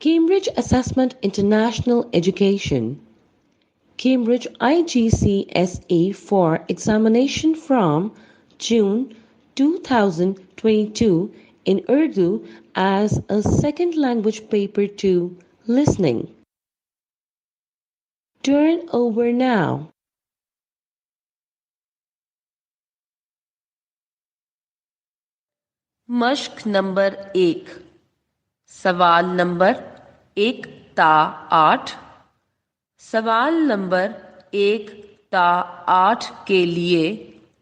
Cambridge Assessment International Education, Cambridge IGCSE for examination from June 2022 in Urdu as a second language paper 2 listening. Turn over now. مشق number 1 سوال number 1 تا 8 سوال number 1 تا 8 کے لیے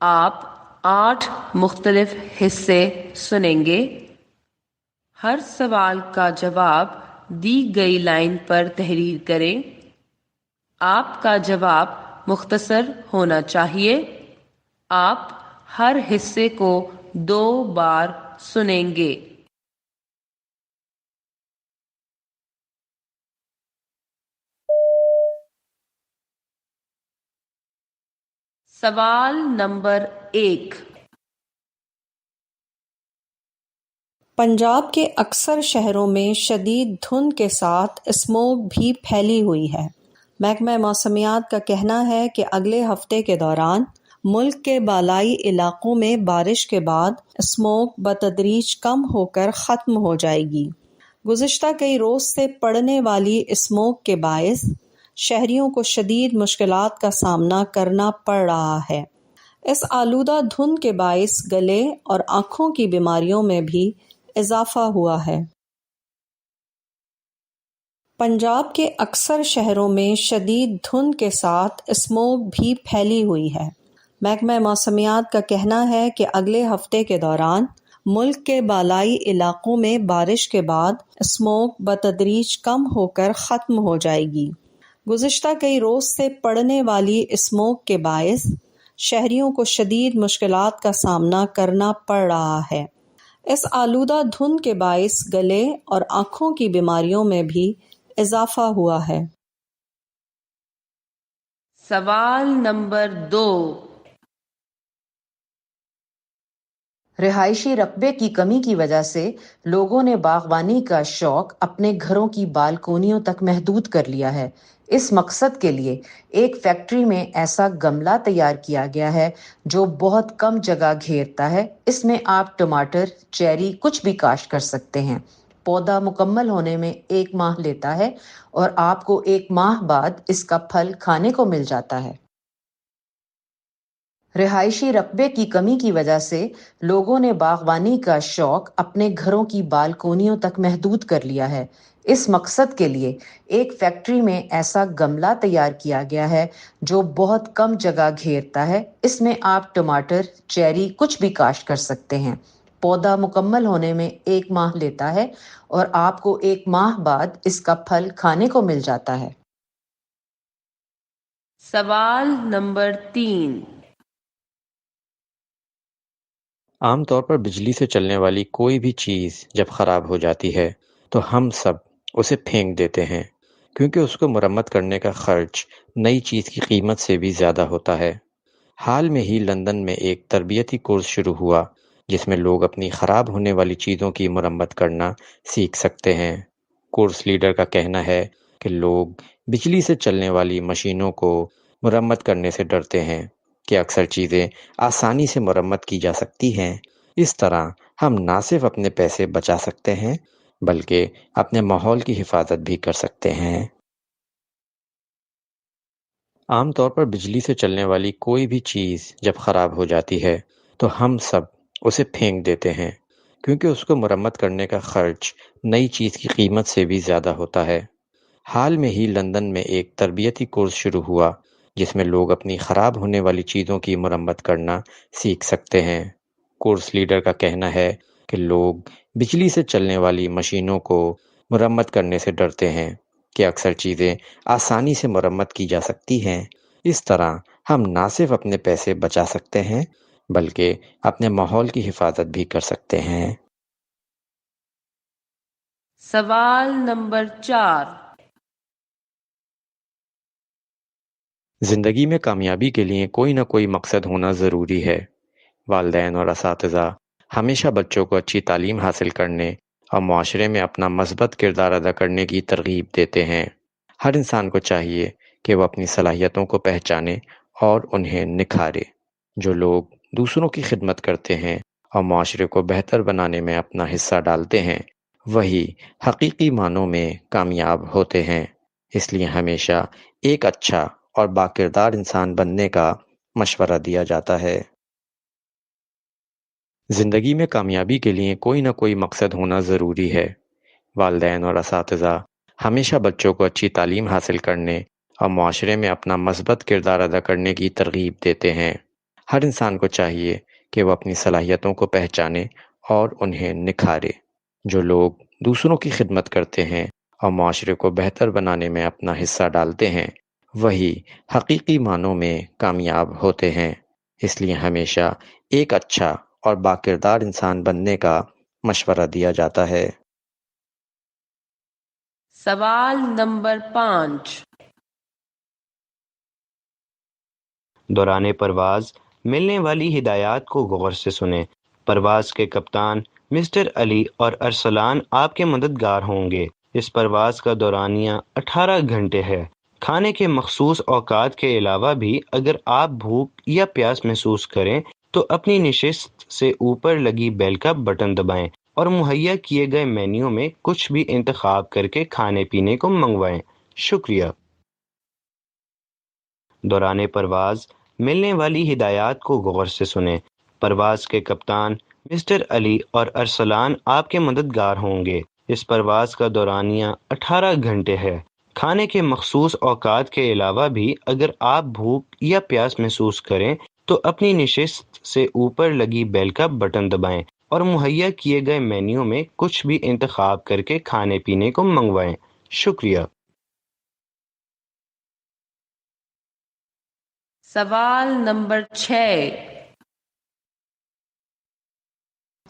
آپ 8 مختلف حصے سنیں گے۔ ہر سوال کا جواب دی گئی لائن پر تحریر کریں۔ آپ کا جواب مختصر ہونا چاہیے۔ آپ ہر حصے کو 2 بار سنیں گے۔ سوال نمبر 1۔ پنجاب کے اکثر شہروں میں شدید دھند کے ساتھ اسموگ بھی پھیلی ہوئی ہے۔ محکمہ موسمیات کا کہنا ہے کہ اگلے ہفتے کے دوران ملک کے بالائی علاقوں میں بارش کے بعد اسموگ بتدریج کم ہو کر ختم ہو جائے گی۔ گزشتہ کئی روز سے پڑنے والی اسموگ کے باعث شہریوں کو شدید مشکلات کا سامنا کرنا پڑ رہا ہے۔ اس آلودہ دھند کے باعث گلے اور آنکھوں کی بیماریوں میں بھی اضافہ ہوا ہے۔ پنجاب کے اکثر شہروں میں شدید دھند کے ساتھ اسموگ بھی پھیلی ہوئی ہے۔ محکمہ موسمیات کا کہنا ہے کہ اگلے ہفتے کے دوران ملک کے بالائی علاقوں میں بارش کے بعد اسموگ بتدریج کم ہو کر ختم ہو جائے گی۔ گزشتہ کئی روز سے پڑنے والی اسموگ کے باعث شہریوں کو شدید مشکلات کا سامنا کرنا پڑ رہا ہے۔ اس آلودہ دھند کے باعث گلے اور آنکھوں کی بیماریوں میں بھی اضافہ ہوا ہے۔ سوال نمبر 2۔ رہائشی رقبے کی کمی کی وجہ سے لوگوں نے باغبانی کا شوق اپنے گھروں کی بالکونیوں تک محدود کر لیا ہے۔ اس مقصد کے لیے ایک فیکٹری میں ایسا گملہ تیار کیا گیا ہے جو بہت کم جگہ گھیرتا ہے۔ اس میں آپ ٹماٹر، چیری، کچھ بھی کاشت کر سکتے ہیں۔ پودا مکمل ہونے میں 1 ماہ لیتا ہے اور آپ کو 1 ماہ بعد اس کا پھل کھانے کو مل جاتا ہے۔ رہائشی رقبے کی کمی کی وجہ سے لوگوں نے باغبانی کا شوق اپنے گھروں کی بالکونیوں تک محدود کر لیا ہے۔ اس مقصد کے لیے ایک فیکٹری میں ایسا گملہ تیار کیا گیا ہے جو بہت کم جگہ گھیرتا ہے۔ اس میں آپ ٹماٹر، چیری، کچھ بھی کاشت کر سکتے ہیں۔ پودا مکمل ہونے میں 1 ماہ لیتا ہے اور آپ کو 1 ماہ بعد اس کا پھل کھانے کو مل جاتا ہے۔ سوال نمبر 3۔ عام طور پر بجلی سے چلنے والی کوئی بھی چیز جب خراب ہو جاتی ہے تو ہم سب اسے پھینک دیتے ہیں، کیونکہ اس کو مرمت کرنے کا خرچ نئی چیز کی قیمت سے بھی زیادہ ہوتا ہے۔ حال میں ہی لندن میں ایک تربیتی کورس شروع ہوا جس میں لوگ اپنی خراب ہونے والی چیزوں کی مرمت کرنا سیکھ سکتے ہیں۔ کورس لیڈر کا کہنا ہے کہ لوگ بجلی سے چلنے والی مشینوں کو مرمت کرنے سے ڈرتے ہیں کہ اکثر چیزیں آسانی سے مرمت کی جا سکتی ہیں۔ اس طرح ہم نہ صرف اپنے پیسے بچا سکتے ہیں بلکہ اپنے ماحول کی حفاظت بھی کر سکتے ہیں۔ عام طور پر بجلی سے چلنے والی کوئی بھی چیز جب خراب ہو جاتی ہے تو ہم سب اسے پھینک دیتے ہیں، کیونکہ اس کو مرمت کرنے کا خرچ نئی چیز کی قیمت سے بھی زیادہ ہوتا ہے۔ حال میں ہی لندن میں ایک تربیتی کورس شروع ہوا جس میں لوگ اپنی خراب ہونے والی چیزوں کی مرمت کرنا سیکھ سکتے ہیں۔ کورس لیڈر کا کہنا ہے کہ لوگ بجلی سے چلنے والی مشینوں کو مرمت کرنے سے ڈرتے ہیں کہ اکثر چیزیں آسانی سے مرمت کی جا سکتی ہیں۔ اس طرح ہم نہ صرف اپنے پیسے بچا سکتے ہیں بلکہ اپنے ماحول کی حفاظت بھی کر سکتے ہیں۔ سوال نمبر 4۔ زندگی میں کامیابی کے لیے کوئی نہ کوئی مقصد ہونا ضروری ہے۔ والدین اور اساتذہ ہمیشہ بچوں کو اچھی تعلیم حاصل کرنے اور معاشرے میں اپنا مثبت کردار ادا کرنے کی ترغیب دیتے ہیں۔ ہر انسان کو چاہیے کہ وہ اپنی صلاحیتوں کو پہچانے اور انہیں نکھارے۔ جو لوگ دوسروں کی خدمت کرتے ہیں اور معاشرے کو بہتر بنانے میں اپنا حصہ ڈالتے ہیں، وہی حقیقی معنوں میں کامیاب ہوتے ہیں۔ اس لیے ہمیشہ ایک اچھا اور باکردار انسان بننے کا مشورہ دیا جاتا ہے۔ زندگی میں کامیابی کے لیے کوئی نہ کوئی مقصد ہونا ضروری ہے۔ والدین اور اساتذہ ہمیشہ بچوں کو اچھی تعلیم حاصل کرنے اور معاشرے میں اپنا مثبت کردار ادا کرنے کی ترغیب دیتے ہیں۔ ہر انسان کو چاہیے کہ وہ اپنی صلاحیتوں کو پہچانے اور انہیں نکھارے۔ جو لوگ دوسروں کی خدمت کرتے ہیں اور معاشرے کو بہتر بنانے میں اپنا حصہ ڈالتے ہیں، وہی حقیقی معنوں میں کامیاب ہوتے ہیں۔ اس لیے ہمیشہ ایک اچھا اور باکردار انسان بننے کا مشورہ دیا جاتا ہے۔ سوال نمبر 5۔ دوران پرواز ملنے والی ہدایات کو غور سے سنیں۔ پرواز کے کپتان مسٹر علی اور ارسلان آپ کے مددگار ہوں گے۔ اس پرواز کا دورانیہ 18 گھنٹے ہے۔ کھانے کے مخصوص اوقات کے علاوہ بھی اگر آپ بھوک یا پیاس محسوس کریں تو اپنی نشست سے اوپر لگی بیل کا بٹن دبائیں اور مہیا کیے گئے مینیو میں کچھ بھی انتخاب کر کے کھانے پینے کو منگوائیں۔ شکریہ۔ دوران پرواز ملنے والی ہدایات کو غور سے سنیں۔ پرواز کے کپتان مسٹر علی اور ارسلان آپ کے مددگار ہوں گے۔ اس پرواز کا دورانیہ 18 گھنٹے ہے۔ کھانے کے مخصوص اوقات کے علاوہ بھی اگر آپ بھوک یا پیاس محسوس کریں تو اپنی نشست سے اوپر لگی بیل کا بٹن دبائیں اور مہیا کیے گئے مینیو میں کچھ بھی انتخاب کر کے کھانے پینے کو منگوائیں۔ شکریہ۔ سوال نمبر 6۔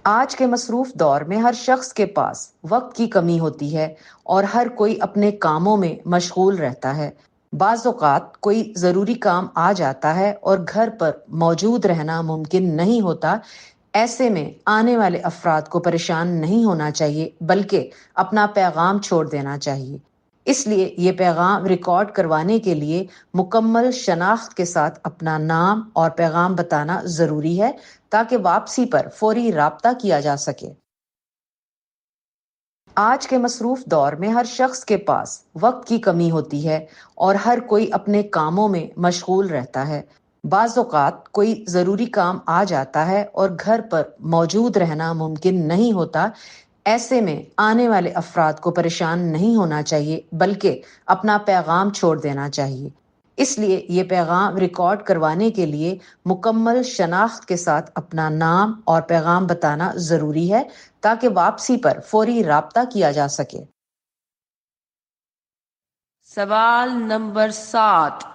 آج کے مصروف دور میں ہر شخص کے پاس وقت کی کمی ہوتی ہے اور ہر کوئی اپنے کاموں میں مشغول رہتا ہے۔ بعض اوقات کوئی ضروری کام آ جاتا ہے اور گھر پر موجود رہنا ممکن نہیں ہوتا۔ ایسے میں آنے والے افراد کو پریشان نہیں ہونا چاہیے بلکہ اپنا پیغام چھوڑ دینا چاہیے۔ اس لیے یہ پیغام ریکارڈ کروانے کے لیے مکمل شناخت کے ساتھ اپنا نام اور پیغام بتانا ضروری ہے تاکہ واپسی پر فوری رابطہ کیا جا سکے۔ آج کے مصروف دور میں ہر شخص کے پاس وقت کی کمی ہوتی ہے اور ہر کوئی اپنے کاموں میں مشغول رہتا ہے۔ بعض اوقات کوئی ضروری کام آ جاتا ہے اور گھر پر موجود رہنا ممکن نہیں ہوتا۔ ایسے میں آنے والے افراد کو پریشان نہیں ہونا چاہیے بلکہ اپنا پیغام چھوڑ دینا چاہیے۔ اس لیے یہ پیغام ریکارڈ کروانے کے لیے مکمل شناخت کے ساتھ اپنا نام اور پیغام بتانا ضروری ہے تاکہ واپسی پر فوری رابطہ کیا جا سکے۔ سوال نمبر 7۔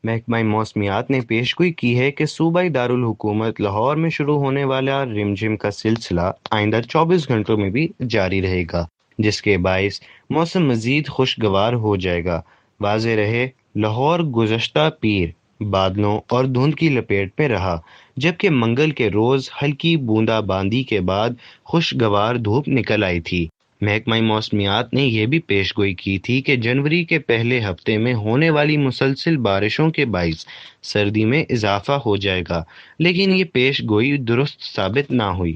محکمہ موسمیات نے پیشگوئی کی ہے کہ صوبائی دارالحکومت لاہور میں شروع ہونے والا رمجھم کا سلسلہ آئندہ 24 گھنٹوں میں بھی جاری رہے گا، جس کے باعث موسم مزید خوشگوار ہو جائے گا۔ واضح رہے لاہور گزشتہ پیر بادلوں اور دھند کی لپیٹ میں رہا، جبکہ منگل کے روز ہلکی بوندا باندی کے بعد خوشگوار دھوپ نکل آئی تھی۔ محکمہ موسمیات نے یہ بھی پیشگوئی کی تھی کہ جنوری کے پہلے ہفتے میں ہونے والی مسلسل بارشوں کے باعث سردی میں اضافہ ہو جائے گا، لیکن یہ پیش گوئی درست ثابت نہ ہوئی۔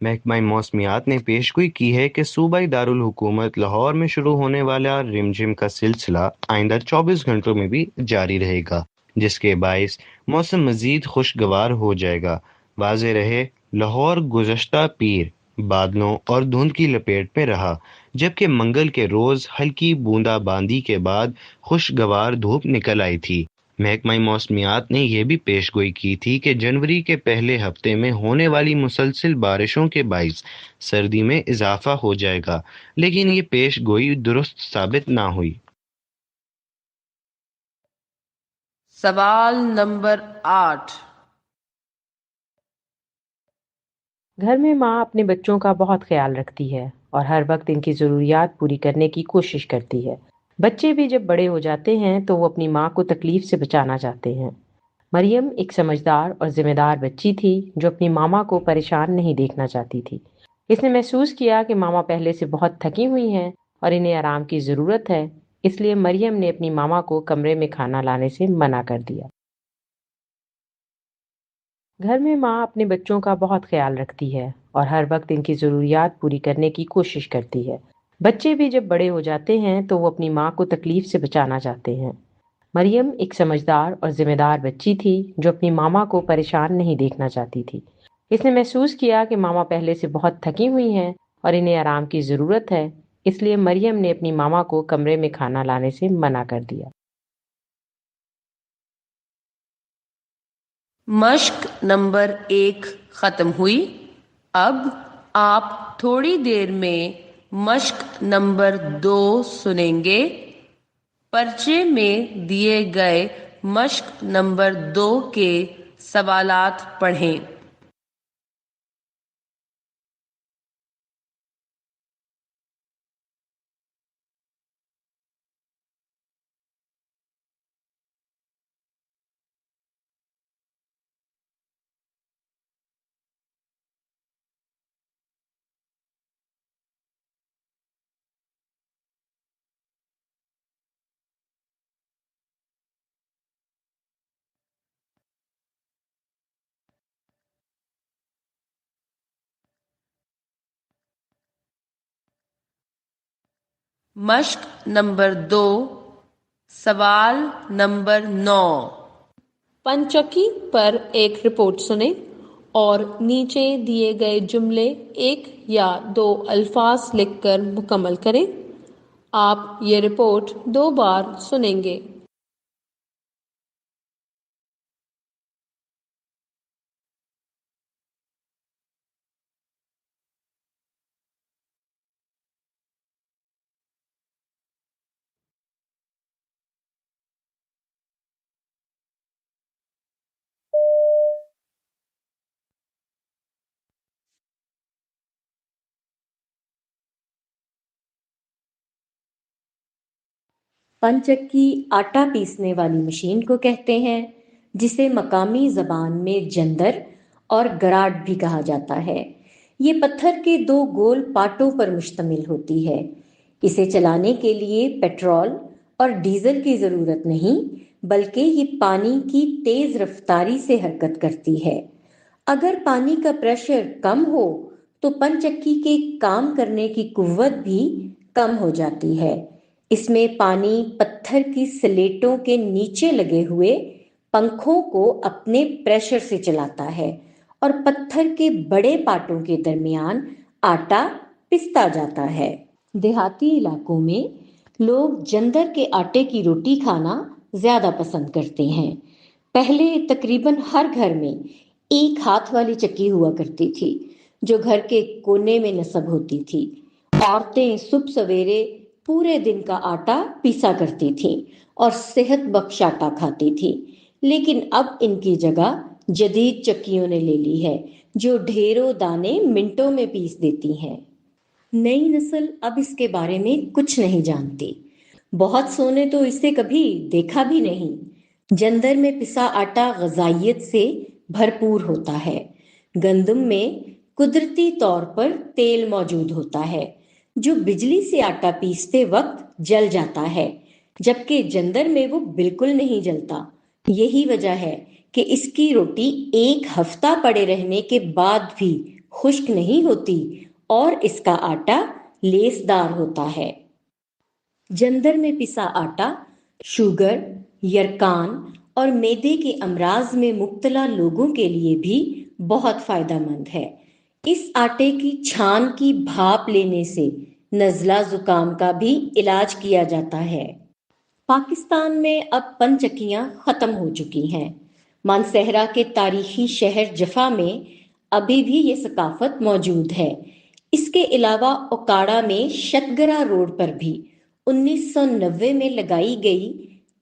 محکمہ موسمیات نے پیشگوئی کی ہے کہ صوبائی دارالحکومت لاہور میں شروع ہونے والا رمجھم کا سلسلہ آئندہ 24 گھنٹوں میں بھی جاری رہے گا، جس کے باعث موسم مزید خوشگوار ہو جائے گا۔ واضح رہے لاہور گزشتہ پیر بادلوں اور دھند کی لپیٹ میں رہا، جبکہ منگل کے روز ہلکی بوندا باندی کے بعد خوشگوار دھوپ نکل آئی تھی۔ محکمہ موسمیات نے یہ بھی پیشگوئی کی تھی کہ جنوری کے پہلے ہفتے میں ہونے والی مسلسل بارشوں کے باعث سردی میں اضافہ ہو جائے گا، لیکن یہ پیش گوئی درست ثابت نہ ہوئی۔ سوال نمبر 8۔ گھر میں ماں اپنے بچوں کا بہت خیال رکھتی ہے اور ہر وقت ان کی ضروریات پوری کرنے کی کوشش کرتی ہے۔ بچے بھی جب بڑے ہو جاتے ہیں تو وہ اپنی ماں کو تکلیف سے بچانا چاہتے ہیں۔ مریم ایک سمجھدار اور ذمہ دار بچی تھی جو اپنی ماما کو پریشان نہیں دیکھنا چاہتی تھی۔ اس نے محسوس کیا کہ ماما پہلے سے بہت تھکی ہوئی ہیں اور انہیں آرام کی ضرورت ہے، اس لیے مریم نے اپنی ماما کو کمرے میں کھانا لانے سے منع کر دیا۔ گھر میں ماں اپنے بچوں کا بہت خیال رکھتی ہے اور ہر وقت ان کی ضروریات پوری کرنے کی کوشش کرتی ہے۔ بچے بھی جب بڑے ہو جاتے ہیں تو وہ اپنی ماں کو تکلیف سے بچانا چاہتے ہیں۔ مریم ایک سمجھدار اور ذمہ دار بچی تھی جو اپنی ماما کو پریشان نہیں دیکھنا چاہتی تھی۔ اس نے محسوس کیا کہ ماما پہلے سے بہت تھکی ہوئی ہیں اور انہیں آرام کی ضرورت ہے، اس لیے مریم نے اپنی ماما کو کمرے میں کھانا لانے سے منع کر دیا۔ مشق نمبر 1 ختم ہوئی۔ اب آپ تھوڑی دیر میں مشق نمبر 2 سنیں گے۔ پرچے میں دیے گئے مشق نمبر 2 کے سوالات پڑھیں۔ مشق نمبر 2 سوال نمبر 9۔ پنچکی پر ایک رپورٹ سنیں اور نیچے دیے گئے جملے 1 یا 2 الفاظ لکھ کر مکمل کریں۔ آپ یہ رپورٹ 2 بار سنیں گے۔ پنچکی آٹا پیسنے والی مشین کو کہتے ہیں، جسے مقامی زبان میں جندر اور گراٹ بھی کہا جاتا ہے۔ یہ پتھر کے 2 گول پاٹوں پر مشتمل ہوتی ہے۔ اسے چلانے کے لیے پیٹرول اور ڈیزل کی ضرورت نہیں، بلکہ یہ پانی کی تیز رفتاری سے حرکت کرتی ہے۔ اگر پانی کا پریشر کم ہو تو پنچکی کے کام کرنے کی قوت بھی کم ہو جاتی ہے۔ اس میں پانی پتھر کی سلیٹوں کے نیچے لگے ہوئے پنکھوں کو اپنے پریشر سے چلاتا ہے اور پتھر کے بڑے پاٹوں کے درمیان آٹا پستا جاتا ہے۔ دیہاتی علاقوں میں لوگ جندر کے آٹے کی روٹی کھانا زیادہ پسند کرتے ہیں۔ پہلے تقریباً ہر گھر میں ایک ہاتھ والی چکی ہوا کرتی تھی جو گھر کے کونے میں نصب ہوتی تھی۔ عورتیں صبح سویرے پورے دن کا آٹا پیسا کرتی تھیں اور صحت بخش آٹا کھاتی تھیں، لیکن اب ان کی جگہ جدید چکیوں نے لے لی ہے جو ڈھیروں دانے منٹوں میں پیس دیتی ہیں۔ نئی نسل اب اس کے بارے میں کچھ نہیں جانتی، بہت سو نے تو اسے کبھی دیکھا بھی نہیں۔ جندر میں پسا آٹا غذائیت سے بھرپور ہوتا ہے۔ گندم میں قدرتی طور پر تیل موجود ہوتا ہے جو بجلی سے آٹا پیستے وقت جل جاتا ہے، جبکہ جندر میں وہ بالکل نہیں جلتا۔ یہی وجہ ہے کہ اس کی روٹی 1 ہفتہ پڑے رہنے کے بعد بھی خشک نہیں ہوتی اور اس کا آٹا لیس دار ہوتا ہے۔ جندر میں پسا آٹا شوگر، یرکان اور معدے کے امراض میں مبتلا لوگوں کے لیے بھی بہت فائدہ مند ہے۔ اس آٹے کی چھان کی بھاپ لینے سے نزلہ زکام کا بھی علاج کیا جاتا ہے۔ پاکستان میں اب پنچکیاں ختم ہو چکی ہیں۔ مانسہرہ کے تاریخی شہر جفا میں ابھی بھی یہ ثقافت موجود ہے۔ اس کے علاوہ اوکاڑا میں شتگرہ روڈ پر بھی 1990 میں لگائی گئی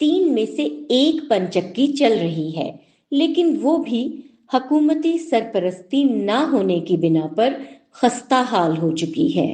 3 میں سے 1 پنچکی چل رہی ہے، لیکن وہ بھی حکومتی سرپرستی نہ ہونے کی بنا پر خستہ حال ہو چکی ہے۔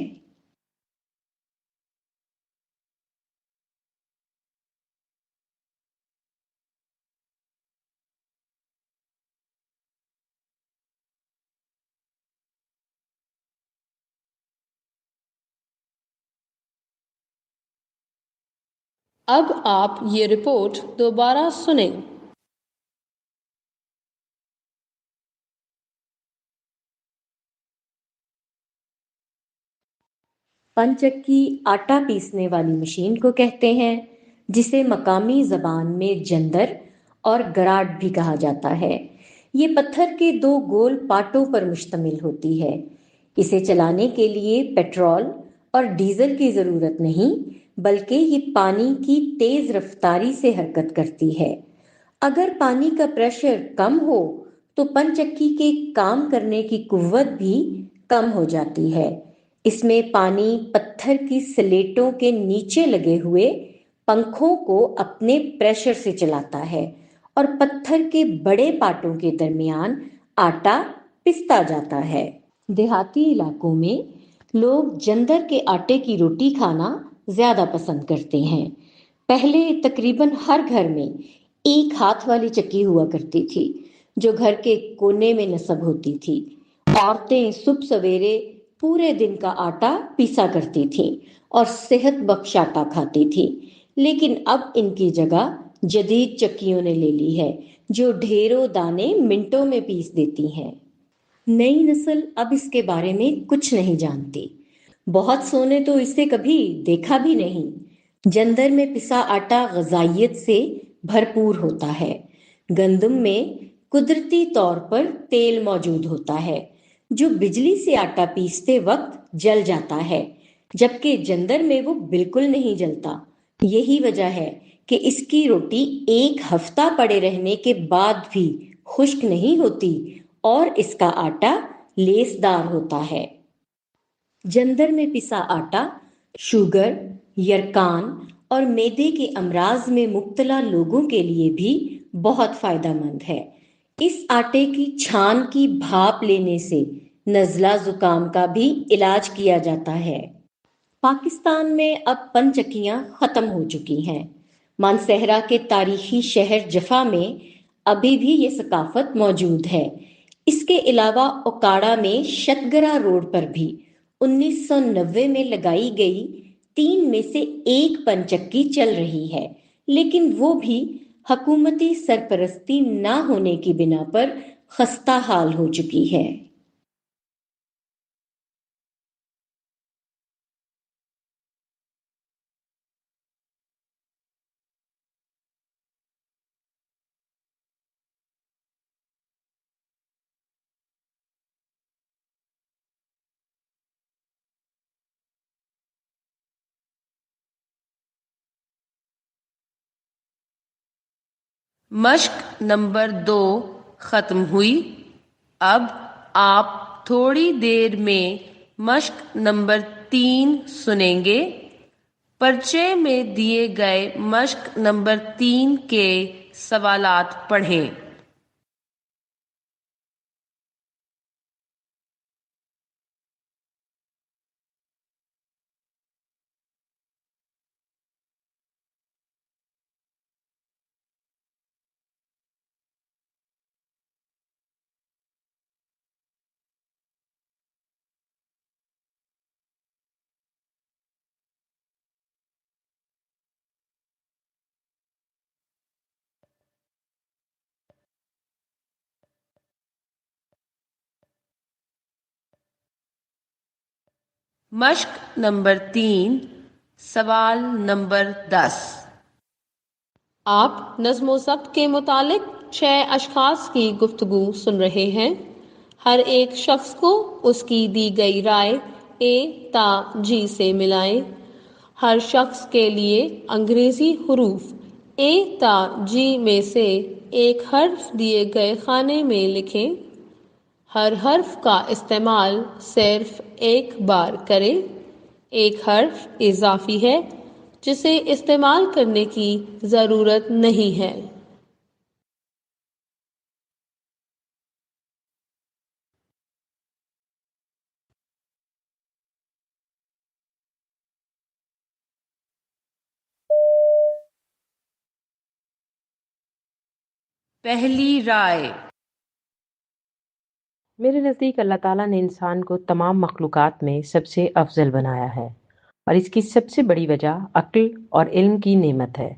اب آپ یہ رپورٹ دوبارہ سنیں۔ پنچکی آٹا پیسنے والی مشین کو کہتے ہیں، جسے مقامی زبان میں جندر اور گراٹ بھی کہا جاتا ہے۔ یہ پتھر کے دو گول پاٹوں پر مشتمل ہوتی ہے۔ اسے چلانے کے لیے پیٹرول اور ڈیزل کی ضرورت نہیں، بلکہ یہ پانی کی تیز رفتاری سے حرکت کرتی ہے۔ اگر پانی کا پریشر کم ہو تو پنچکی کے کام کرنے کی قوت بھی کم ہو جاتی ہے۔ اس میں پانی پتھر کی سلیٹوں کے نیچے لگے ہوئے پنکھوں کو اپنے پریشر سے چلاتا ہے اور پتھر کے بڑے پاٹوں کے درمیان آٹا پستا جاتا ہے۔ دیہاتی علاقوں میں لوگ جندر کے آٹے کی روٹی کھانا زیادہ پسند کرتے ہیں۔ پہلے تقریباً ہر گھر میں ایک ہاتھ والی چکی ہوا کرتی تھی، جو گھر کے کونے میں نصب ہوتی تھی۔ عورتیں صبح سویرے پورے دن کا آٹا پیسا کرتی تھیں اور صحت بخش آٹا کھاتی تھیں، لیکن اب ان کی جگہ جدید چکیوں نے لے لی ہے، جو ڈھیروں دانے منٹوں میں پیس دیتی ہیں۔ نئی نسل اب اس کے بارے میں کچھ نہیں جانتی، بہت سو نے تو اسے کبھی دیکھا بھی نہیں۔ جندر میں پسا آٹا غذائیت سے بھرپور ہوتا ہے۔ گندم میں قدرتی طور پر تیل موجود ہوتا ہے، جو بجلی سے آٹا پیستے وقت جل جاتا ہے، جبکہ جندر میں وہ بالکل نہیں جلتا۔ یہی وجہ ہے کہ اس کی روٹی ایک ہفتہ پڑے رہنے کے بعد بھی خشک نہیں ہوتی اور اس کا آٹا لیسدار ہوتا ہے۔ جندر میں پسا آٹا شوگر، یرکان اور معدے کے امراض میں مبتلا لوگوں کے لیے بھی بہت فائدہ مند ہے۔ اس آٹے کی چھان کی بھاپ لینے سے نزلہ زکام کا بھی علاج کیا جاتا ہے۔ پاکستان میں اب پنچکیاں ختم ہو چکی ہیں۔ مانسہرہ کے تاریخی شہر جفا میں ابھی بھی یہ ثقافت موجود ہے۔ اس کے علاوہ اوکاڑا میں شتگرہ روڈ پر بھی 1990 میں لگائی گئی 3 میں سے ایک پنچکی چل رہی ہے، لیکن وہ بھی حکومتی سرپرستی نہ ہونے کی بنا پر خستہ حال ہو چکی ہے۔ مشق نمبر 2 ختم ہوئی۔ اب آپ تھوڑی دیر میں مشق نمبر 3 سنیں گے۔ پرچے میں دیے گئے مشق نمبر 3 کے سوالات پڑھیں۔ مشق نمبر 3 سوال نمبر 10۔ آپ نظم و ضبط کے متعلق 6 اشخاص کی گفتگو سن رہے ہیں۔ ہر ایک شخص کو اس کی دی گئی رائے A تا G سے ملائیں۔ ہر شخص کے لیے انگریزی حروف A تا G میں سے ایک حرف دیے گئے خانے میں لکھیں۔ ہر حرف کا استعمال صرف ایک بار کریں۔ ایک حرف اضافی ہے جسے استعمال کرنے کی ضرورت نہیں ہے۔ پہلی رائے۔ میرے نزدیک اللہ تعالیٰ نے انسان کو تمام مخلوقات میں سب سے افضل بنایا ہے۔ اور اس کی سب سے بڑی وجہ عقل اور علم کی نعمت ہے۔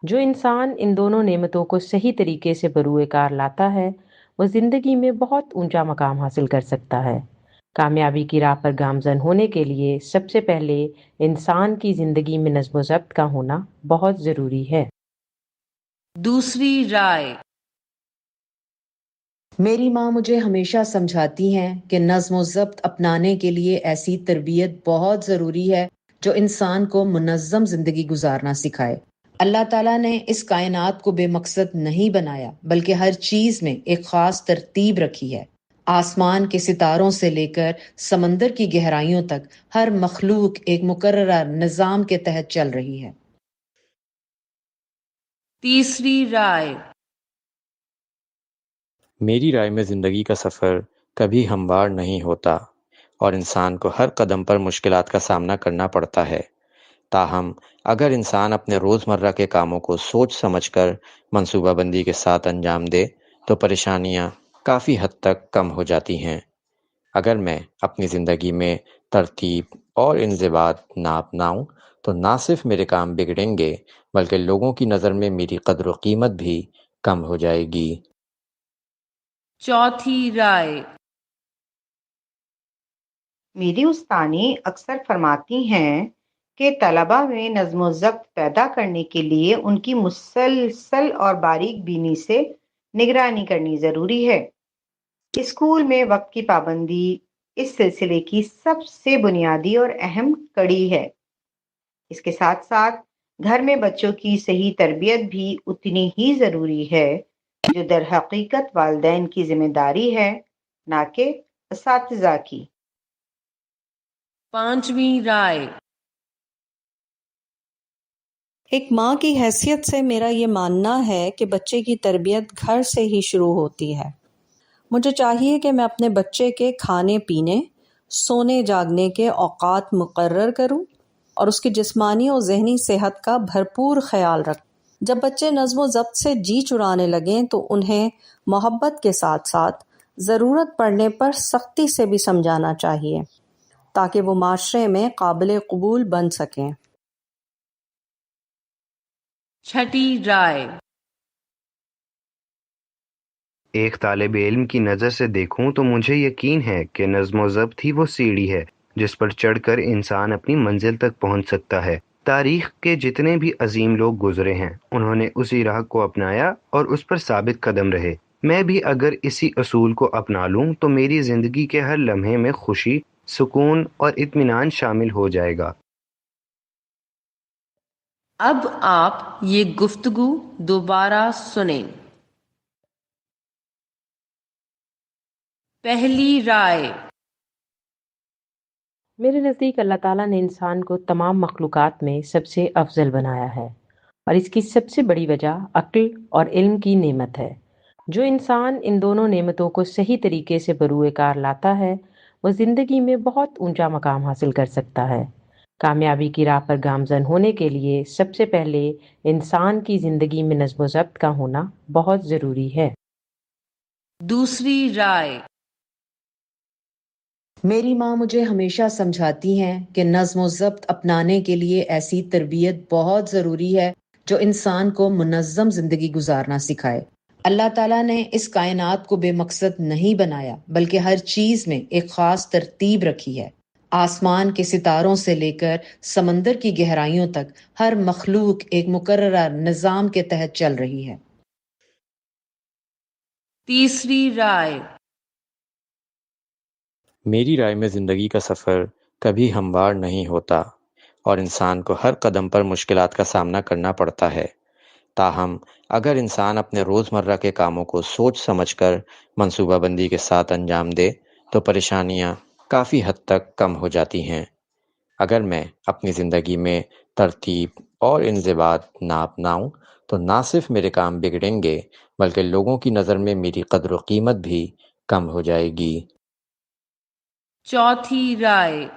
جو انسان ان دونوں نعمتوں کو صحیح طریقے سے بروئے کار لاتا ہے وہ زندگی میں بہت اونچا مقام حاصل کر سکتا ہے۔ کامیابی کی راہ پر گامزن ہونے کے لیے سب سے پہلے انسان کی زندگی میں نظم و ضبط کا ہونا بہت ضروری ہے۔ دوسری رائے۔ میری ماں مجھے ہمیشہ سمجھاتی ہیں کہ نظم و ضبط اپنانے کے لیے ایسی تربیت بہت ضروری ہے جو انسان کو منظم زندگی گزارنا سکھائے۔ اللہ تعالیٰ نے اس کائنات کو بے مقصد نہیں بنایا بلکہ ہر چیز میں ایک خاص ترتیب رکھی ہے۔ آسمان کے ستاروں سے لے کر سمندر کی گہرائیوں تک ہر مخلوق ایک مقررہ نظام کے تحت چل رہی ہے۔ تیسری رائے۔ میری رائے میں زندگی کا سفر کبھی ہموار نہیں ہوتا اور انسان کو ہر قدم پر مشکلات کا سامنا کرنا پڑتا ہے۔ تاہم اگر انسان اپنے روزمرہ کے کاموں کو سوچ سمجھ کر منصوبہ بندی کے ساتھ انجام دے تو پریشانیاں کافی حد تک کم ہو جاتی ہیں۔ اگر میں اپنی زندگی میں ترتیب اور انضباط نہ اپناؤں تو نہ صرف میرے کام بگڑیں گے بلکہ لوگوں کی نظر میں میری قدر و قیمت بھی کم ہو جائے گی۔ چوتھی رائے۔ میری استانی اکثر فرماتی ہیں کہ طلباء میں نظم و ضبط پیدا کرنے کے لیے ان کی مسلسل اور باریک بینی سے نگرانی کرنی ضروری ہے۔ اسکول میں وقت کی پابندی اس سلسلے کی سب سے بنیادی اور اہم کڑی ہے۔ اس کے ساتھ ساتھ گھر میں بچوں کی صحیح تربیت بھی اتنی ہی ضروری ہے جو در حقیقت والدین کی ذمہ داری ہے، نہ کہ اساتذہ کی۔ پانچویں رائے۔ ایک ماں کی حیثیت سے میرا یہ ماننا ہے کہ بچے کی تربیت گھر سے ہی شروع ہوتی ہے۔ مجھے چاہیے کہ میں اپنے بچے کے کھانے پینے، سونے جاگنے کے اوقات مقرر کروں اور اس کی جسمانی اور ذہنی صحت کا بھرپور خیال رکھوں۔ جب بچے نظم و ضبط سے جی چرانے لگیں تو انہیں محبت کے ساتھ ساتھ ضرورت پڑنے پر سختی سے بھی سمجھانا چاہیے تاکہ وہ معاشرے میں قابل قبول بن سکیں۔ چھٹی رائے۔ ایک طالب علم کی نظر سے دیکھوں تو مجھے یقین ہے کہ نظم و ضبط ہی وہ سیڑھی ہے جس پر چڑھ کر انسان اپنی منزل تک پہنچ سکتا ہے۔ تاریخ کے جتنے بھی عظیم لوگ گزرے ہیں انہوں نے اسی راہ کو اپنایا اور اس پر ثابت قدم رہے۔ میں بھی اگر اسی اصول کو اپنا لوں تو میری زندگی کے ہر لمحے میں خوشی، سکون اور اطمینان شامل ہو جائے گا۔ اب آپ یہ گفتگو دوبارہ سنیں۔ پہلی رائے۔ میرے نزدیک اللہ تعالیٰ نے انسان کو تمام مخلوقات میں سب سے افضل بنایا ہے اور اس کی سب سے بڑی وجہ عقل اور علم کی نعمت ہے۔ جو انسان ان دونوں نعمتوں کو صحیح طریقے سے بروئے کار لاتا ہے وہ زندگی میں بہت اونچا مقام حاصل کر سکتا ہے۔ کامیابی کی راہ پر گامزن ہونے کے لیے سب سے پہلے انسان کی زندگی میں نظم و ضبط کا ہونا بہت ضروری ہے۔ دوسری رائے۔ میری ماں مجھے ہمیشہ سمجھاتی ہیں کہ نظم و ضبط اپنانے کے لیے ایسی تربیت بہت ضروری ہے جو انسان کو منظم زندگی گزارنا سکھائے۔ اللہ تعالیٰ نے اس کائنات کو بے مقصد نہیں بنایا بلکہ ہر چیز میں ایک خاص ترتیب رکھی ہے۔ آسمان کے ستاروں سے لے کر سمندر کی گہرائیوں تک ہر مخلوق ایک مقررہ نظام کے تحت چل رہی ہے۔ تیسری رائے۔ میری رائے میں زندگی کا سفر کبھی ہموار نہیں ہوتا اور انسان کو ہر قدم پر مشکلات کا سامنا کرنا پڑتا ہے۔ تاہم اگر انسان اپنے روزمرہ کے کاموں کو سوچ سمجھ کر منصوبہ بندی کے ساتھ انجام دے تو پریشانیاں کافی حد تک کم ہو جاتی ہیں۔ اگر میں اپنی زندگی میں ترتیب اور انضباط نہ اپناؤں تو نہ صرف میرے کام بگڑیں گے بلکہ لوگوں کی نظر میں میری قدر و قیمت بھی کم ہو جائے گی۔ چوتھی رائے۔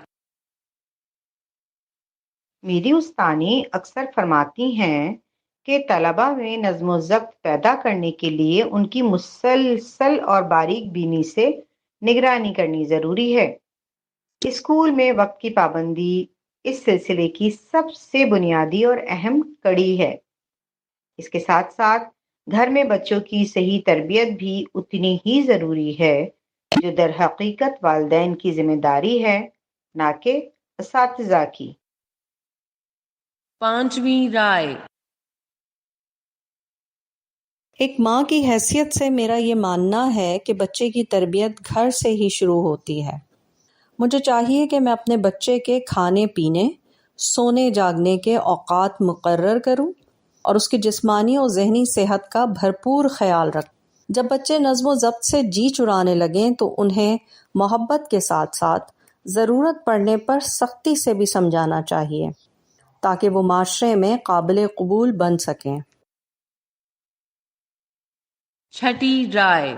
میری استانی اکثر فرماتی ہیں کہ طلباء میں نظم و ضبط پیدا کرنے کے لیے ان کی مسلسل اور باریک بینی سے نگرانی کرنی ضروری ہے۔ اسکول میں وقت کی پابندی اس سلسلے کی سب سے بنیادی اور اہم کڑی ہے۔ اس کے ساتھ ساتھ گھر میں بچوں کی صحیح تربیت بھی اتنی ہی ضروری ہے جو در حقیقت والدین کی ذمہ داری ہے، نہ کہ اساتذہ کی۔ پانچویں رائے۔ ایک ماں کی حیثیت سے میرا یہ ماننا ہے کہ بچے کی تربیت گھر سے ہی شروع ہوتی ہے۔ مجھے چاہیے کہ میں اپنے بچے کے کھانے پینے، سونے جاگنے کے اوقات مقرر کروں اور اس کی جسمانی اور ذہنی صحت کا بھرپور خیال رکھوں۔ جب بچے نظم و ضبط سے جی چرانے لگیں تو انہیں محبت کے ساتھ ساتھ ضرورت پڑنے پر سختی سے بھی سمجھانا چاہیے تاکہ وہ معاشرے میں قابل قبول بن سکیں۔ چھٹی رائے۔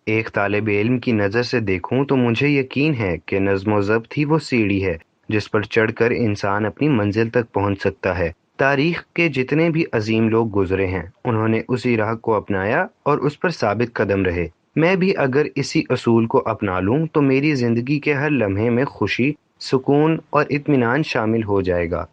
ایک طالب علم کی نظر سے دیکھوں تو مجھے یقین ہے کہ نظم و ضبط ہی وہ سیڑھی ہے جس پر چڑھ کر انسان اپنی منزل تک پہنچ سکتا ہے۔ تاریخ کے جتنے بھی عظیم لوگ گزرے ہیں انہوں نے اسی راہ کو اپنایا اور اس پر ثابت قدم رہے۔ میں بھی اگر اسی اصول کو اپنا لوں تو میری زندگی کے ہر لمحے میں خوشی، سکون اور اطمینان شامل ہو جائے گا۔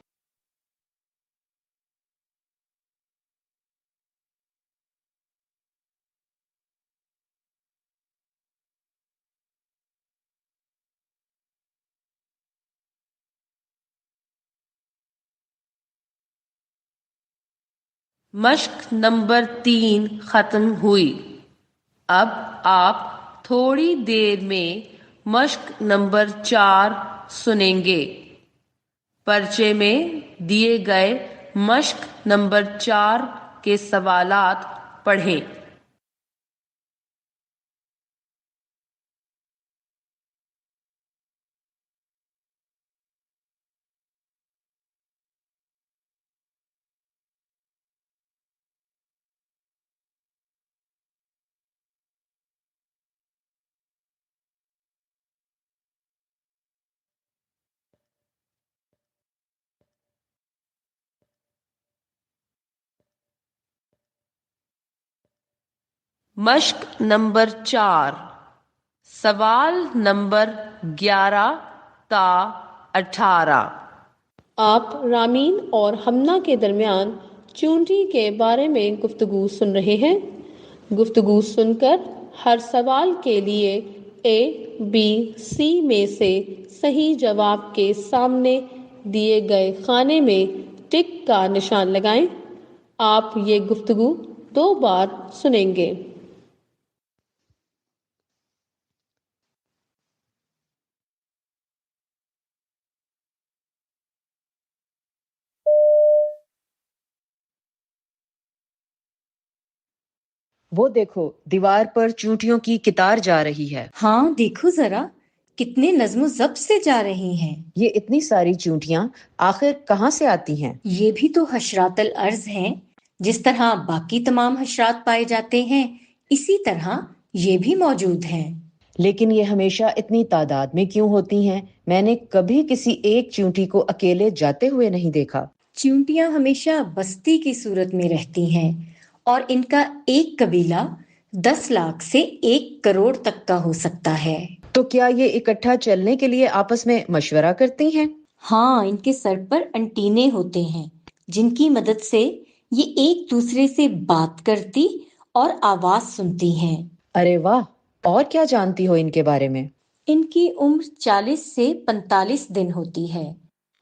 مشق نمبر 3 ختم ہوئی۔ اب آپ تھوڑی دیر میں مشق نمبر 4 سنیں گے۔ پرچے میں دیے گئے مشق نمبر 4 کے سوالات پڑھیں۔ مشق نمبر 4، سوال نمبر 11 تا 18۔ آپ رامین اور ہمنا کے درمیان چونٹی کے بارے میں گفتگو سن رہے ہیں۔ گفتگو سن کر ہر سوال کے لیے اے، بی، سی میں سے صحیح جواب کے سامنے دیے گئے خانے میں ٹک کا نشان لگائیں۔ آپ یہ گفتگو 2 بار سنیں گے۔ وہ دیکھو، دیوار پر چونٹیوں کی قطار جا رہی ہے۔ ہاں دیکھو ذرا، کتنے نظم و ضبط سے جا رہی ہیں۔ یہ اتنی ساری چونٹیاں آخر کہاں سے آتی ہیں؟ یہ بھی تو حشرات الارض ہیں۔ جس طرح باقی تمام حشرات پائے جاتے ہیں اسی طرح یہ بھی موجود ہیں۔ لیکن یہ ہمیشہ اتنی تعداد میں کیوں ہوتی ہیں؟ میں نے کبھی کسی ایک چونٹی کو اکیلے جاتے ہوئے نہیں دیکھا۔ چونٹیاں ہمیشہ بستی کی صورت میں رہتی ہیں اور ان کا ایک قبیلہ 10 لاکھ سے 1 کروڑ تک کا ہو سکتا ہے۔ تو کیا یہ اکٹھا چلنے کے لیے آپس میں مشورہ کرتی ہیں؟ ہاں، ان کے سر پر انٹینے ہوتے ہیں جن کی مدد سے یہ ایک دوسرے سے بات کرتی اور آواز سنتی ہیں۔ ارے واہ! اور کیا جانتی ہو ان کے بارے میں؟ ان کی عمر 40 سے 45 دن ہوتی ہے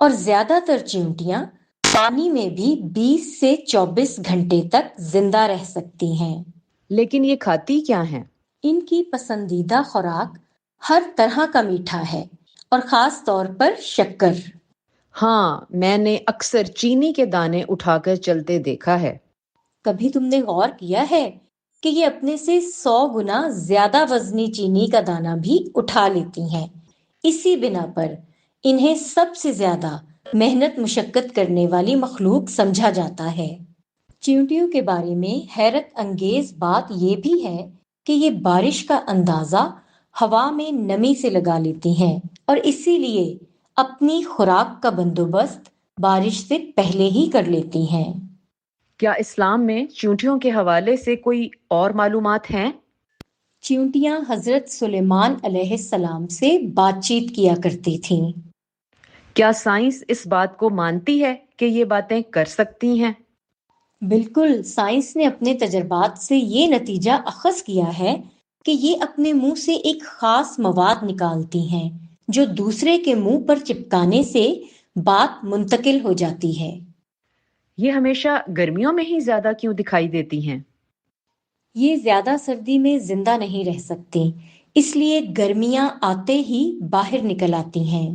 اور زیادہ تر چیونٹیاں پانی میں بھی 20 سے 24 گھنٹے تک زندہ رہ سکتی ہیں۔ لیکن یہ کھاتی کیا ہیں؟ ان کی پسندیدہ خوراک ہر طرح کا میٹھا ہے اور خاص طور پر شکر۔ ہاں، میں نے اکثر چینی کے دانے اٹھا کر چلتے دیکھا ہے۔ کبھی تم نے غور کیا ہے کہ یہ اپنے سے 100 گنا زیادہ وزنی چینی کا دانہ بھی اٹھا لیتی ہیں؟ اسی بنا پر انہیں سب سے زیادہ محنت مشقت کرنے والی مخلوق سمجھا جاتا ہے۔ چیونٹیوں کے بارے میں حیرت انگیز بات یہ بھی ہے کہ یہ بارش کا اندازہ ہوا میں نمی سے لگا لیتی ہیں اور اسی لیے اپنی خوراک کا بندوبست بارش سے پہلے ہی کر لیتی ہیں۔ کیا اسلام میں چونٹیوں کے حوالے سے کوئی اور معلومات ہیں؟ چیونٹیاں حضرت سلیمان علیہ السلام سے بات چیت کیا کرتی تھیں۔ کیا سائنس اس بات کو مانتی ہے کہ یہ باتیں کر سکتی ہیں؟ بالکل، سائنس نے اپنے تجربات سے یہ نتیجہ اخذ کیا ہے کہ یہ اپنے منہ سے ایک خاص مواد نکالتی ہیں جو دوسرے کے منہ پر چپکانے سے بات منتقل ہو جاتی ہے۔ یہ ہمیشہ گرمیوں میں ہی زیادہ کیوں دکھائی دیتی ہیں؟ یہ زیادہ سردی میں زندہ نہیں رہ سکتی، اس لیے گرمیاں آتے ہی باہر نکل آتی ہیں۔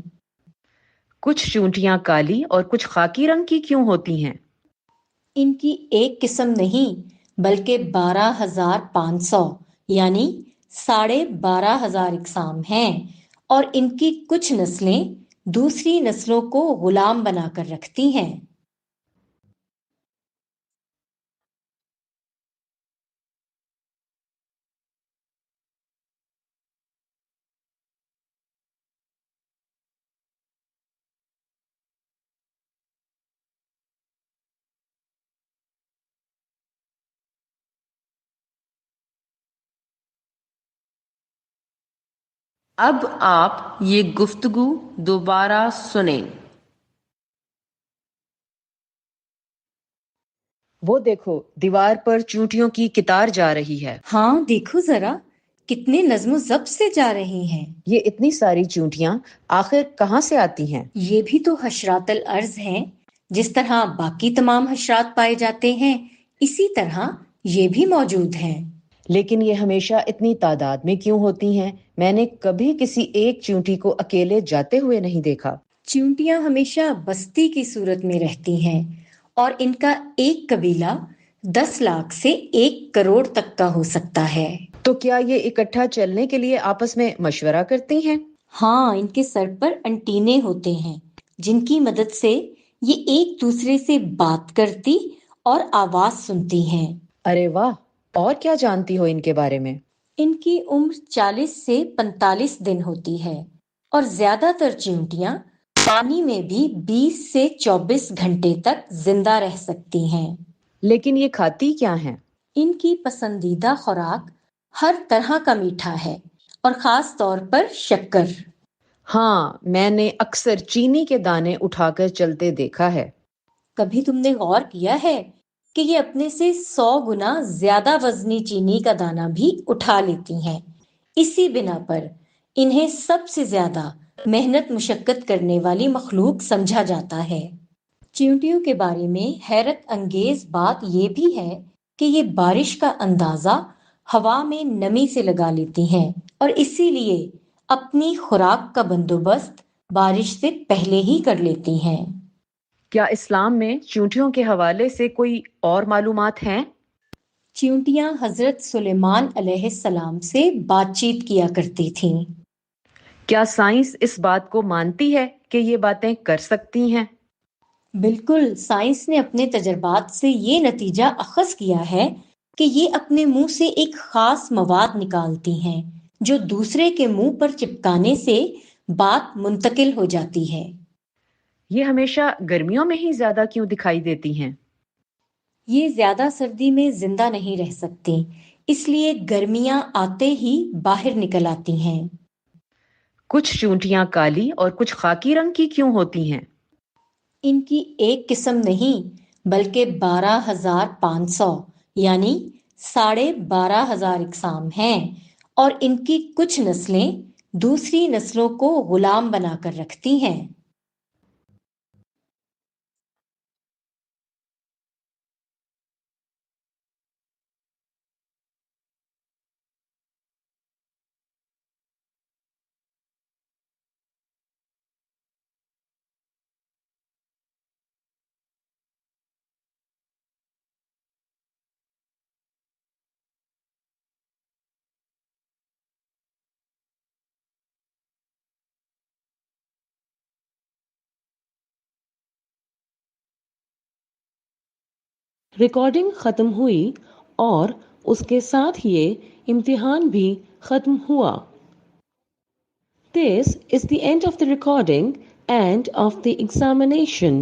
کچھ چونٹیاں کالی اور کچھ خاکی رنگ کی کیوں ہوتی ہیں؟ ان کی ایک قسم نہیں بلکہ 12,500 یعنی 12,500 اقسام ہیں، اور ان کی کچھ نسلیں دوسری نسلوں کو غلام بنا کر رکھتی ہیں۔ اب آپ یہ گفتگو دوبارہ سنیں۔ وہ دیکھو، دیوار پر چونٹیوں کی قطار جا رہی ہے۔ ہاں دیکھو ذرا، کتنے نظم و ضبط سے جا رہی ہیں۔ یہ اتنی ساری چونٹیاں آخر کہاں سے آتی ہیں؟ یہ بھی تو حشرات الارض ہیں، جس طرح باقی تمام حشرات پائے جاتے ہیں اسی طرح یہ بھی موجود ہیں۔ لیکن یہ ہمیشہ اتنی تعداد میں کیوں ہوتی ہیں؟ میں نے کبھی کسی ایک چونٹی کو اکیلے جاتے ہوئے نہیں دیکھا۔ چیونٹیاں ہمیشہ بستی کی صورت میں رہتی ہیں اور ان کا ایک قبیلہ 10 لاکھ سے 1 کروڑ تک کا ہو سکتا ہے۔ تو کیا یہ اکٹھا چلنے کے لیے آپس میں مشورہ کرتی ہیں؟ ہاں، ان کے سر پر انٹینے ہوتے ہیں جن کی مدد سے یہ ایک دوسرے سے بات کرتی اور آواز سنتی ہیں۔ ارے واہ! اور کیا جانتی ہو ان کے بارے میں؟ ان کی عمر 40 سے 45 دن ہوتی ہے اور زیادہ تر چیونٹیاں پانی میں بھی 20 سے 24 گھنٹے تک زندہ رہ سکتی ہیں۔ لیکن یہ کھاتی کیا ہیں؟ ان کی پسندیدہ خوراک ہر طرح کا میٹھا ہے اور خاص طور پر شکر۔ ہاں، میں نے اکثر چینی کے دانے اٹھا کر چلتے دیکھا ہے۔ کبھی تم نے غور کیا ہے کہ یہ اپنے سے 100 گنا زیادہ وزنی چینی کا دانہ بھی اٹھا لیتی ہیں؟ اسی بنا پر انہیں سب سے زیادہ محنت مشقت کرنے والی مخلوق سمجھا جاتا ہے۔ چیونٹیوں کے بارے میں حیرت انگیز بات یہ بھی ہے کہ یہ بارش کا اندازہ ہوا میں نمی سے لگا لیتی ہیں اور اسی لیے اپنی خوراک کا بندوبست بارش سے پہلے ہی کر لیتی ہیں۔ کیا اسلام میں چونٹیوں کے حوالے سے کوئی اور معلومات ہیں؟ چیونٹیاں حضرت سلیمان علیہ السلام سے بات چیت کیا کرتی تھیں۔ کیا سائنس اس بات کو مانتی ہے کہ یہ باتیں کر سکتی ہیں؟ بالکل، سائنس نے اپنے تجربات سے یہ نتیجہ اخذ کیا ہے کہ یہ اپنے منہ سے ایک خاص مواد نکالتی ہیں جو دوسرے کے منہ پر چپکانے سے بات منتقل ہو جاتی ہے۔ یہ ہمیشہ گرمیوں میں ہی زیادہ کیوں دکھائی دیتی ہیں؟ یہ زیادہ سردی میں زندہ نہیں رہ سکتی، اس لیے گرمیاں آتے ہی باہر نکل آتی ہیں۔ کچھ چونٹیاں کالی اور کچھ خاکی رنگ کی کیوں ہوتی ہیں؟ ان کی ایک قسم نہیں بلکہ 12,500 یعنی 12,500 اقسام ہیں، اور ان کی کچھ نسلیں دوسری نسلوں کو غلام بنا کر رکھتی ہیں۔ ریکارڈنگ ختم ہوئی اور اس کے ساتھ یہ امتحان بھی ختم ہوا۔ This is the end of the recording and of the examination.